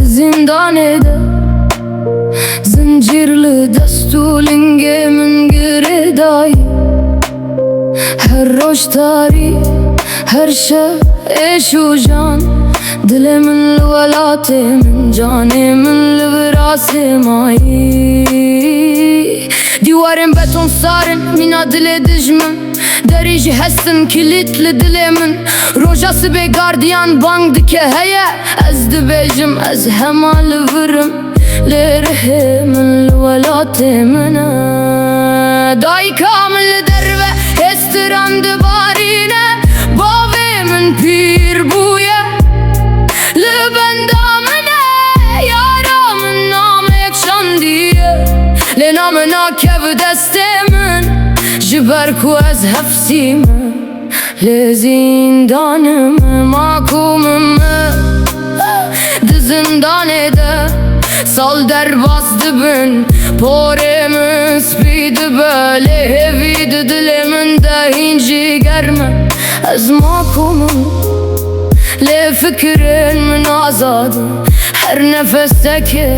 زندانه زنجیرli destûlingê min girêdayî her roj tarî her şev êş û jan dilê min li welatê min canê min li virasê mayî dîwarên beton sarin mîna dilê dijmin derî jî hestin kilît li dilê min roja sibê gardiyan bang dike heye ez dibêjim ez hema li virim lêrihê min li welatê min e dayîka min li derve hêstiran dibarîne bavê min pîr bûye li benda min e yara min namek şandiye lê name nakev destê min ji ber ku ez hefsîme lê zindanım makumim e di zindanê de sal derbas dibin porê min spî dibe lê hêvî di dilê min de hîn jîger me ez makumim lê fikirên min azadin her nefesekê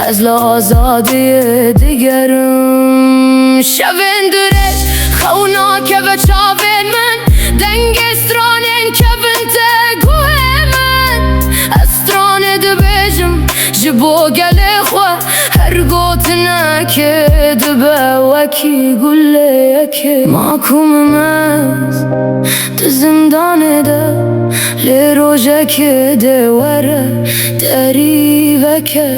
ez li azadiyê digerim şevên dirêj xew nakeve çavên min dengê stranên kevin te guhê min ez stranê dibêjim ji bo gelê xwe her gotinekê dibe wekî guleyekê makumim ez di zindanê de lê rojekê dê were derî veke